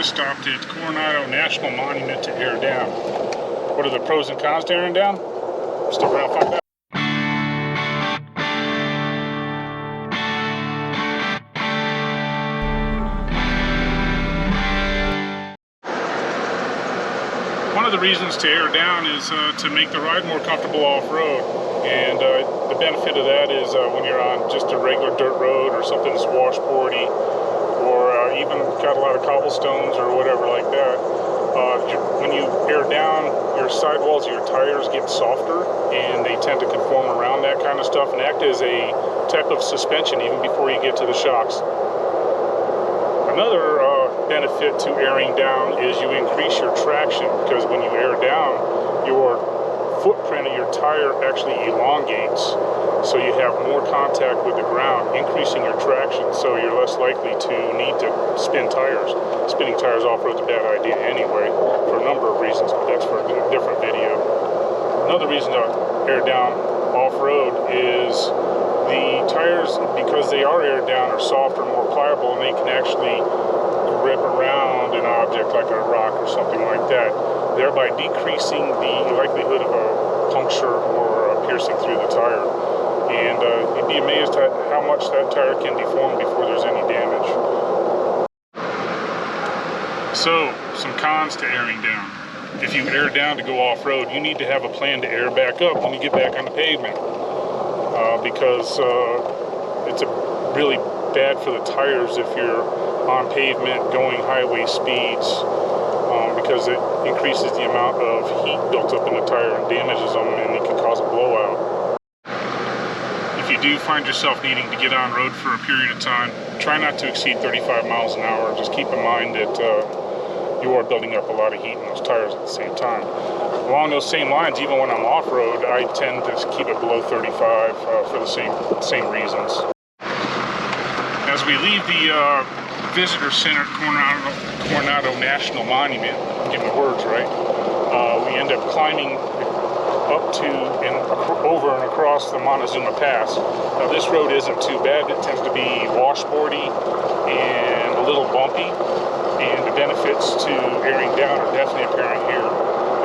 stopped at Coronado National Monument to air down. What are the pros and cons to airing down? Stick around and find out. One of the reasons to air down is to make the ride more comfortable off-road. And the benefit of that is when you're on just a regular dirt road or something that's washboardy, or even got a lot of cobblestones or whatever like that, when you air down, your sidewalls of your tires get softer and they tend to conform around that kind of stuff and act as a type of suspension even before you get to the shocks. Another benefit to airing down is you increase your traction, because when you air down, your footprint of your tire actually elongates, so you have more contact with the ground, increasing your traction, so you're less likely to need to spin tires. Spinning tires off-road is a bad idea anyway, for a number of reasons, but that's for a different video. Another reason to air down off-road is the tires, because they are aired down, are softer, more pliable, and they can actually grip around an object like a rock or something like that, thereby decreasing the likelihood of a puncture or a piercing through the tire. And you'd be amazed at how much that tire can deform before there's any damage. So, some cons to airing down. If you air down to go off-road, you need to have a plan to air back up when you get back on the pavement. Because it's really bad for the tires if you're on pavement going highway speeds, because it increases the amount of heat built up in the tire and damages them, and it can cause a blowout. If you do find yourself needing to get on road for a period of time, try not to exceed 35 miles an hour. Just keep in mind that you are building up a lot of heat in those tires at the same time. Along those same lines, even when I'm off-road, I tend to keep it below 35 for the same reasons. As we leave the Visitor Center at Coronado National Monument, get my words right, we end up climbing up to and over and across the Montezuma Pass. Now this road isn't too bad. It tends to be washboardy and a little bumpy, and the benefits to airing down are definitely apparent here.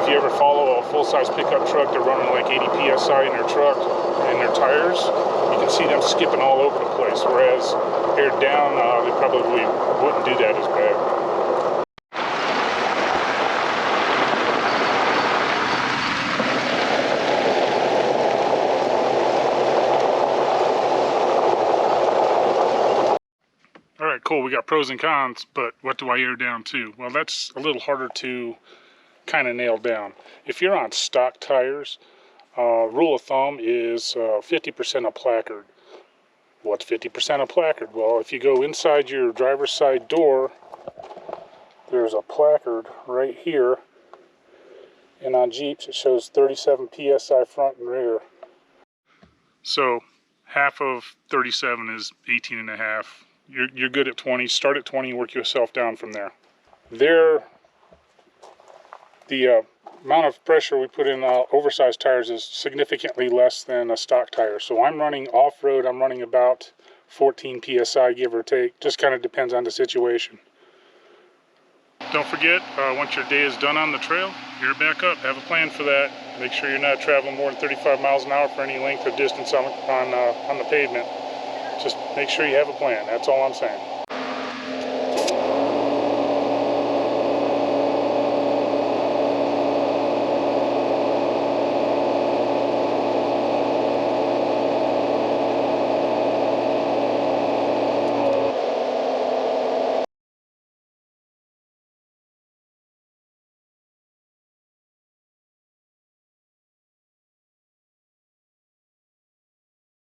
If you ever follow a full-size pickup truck, they're running like 80 PSI in their truck and their tires, you can see them skipping all over the place, whereas aired down, they probably wouldn't do that as bad. Alright, cool, we got pros and cons, but what do I air down to? Well, that's a little harder to kind of nail down. If you're on stock tires, rule of thumb is 50% of placard. What's 50% of placard? Well, if you go inside your driver's side door, there's a placard right here, and on Jeeps it shows 37 PSI front and rear. So half of 37 is 18 and a half. You're good at 20. Start at 20, work yourself down from there. The amount of pressure we put in oversized tires is significantly less than a stock tire. So I'm running off-road, I'm running about 14 PSI, give or take. Just kind of depends on the situation. Don't forget, once your day is done on the trail, air back up. Have a plan for that. Make sure you're not traveling more than 35 miles an hour for any length of distance on the pavement. Just make sure you have a plan. That's all I'm saying.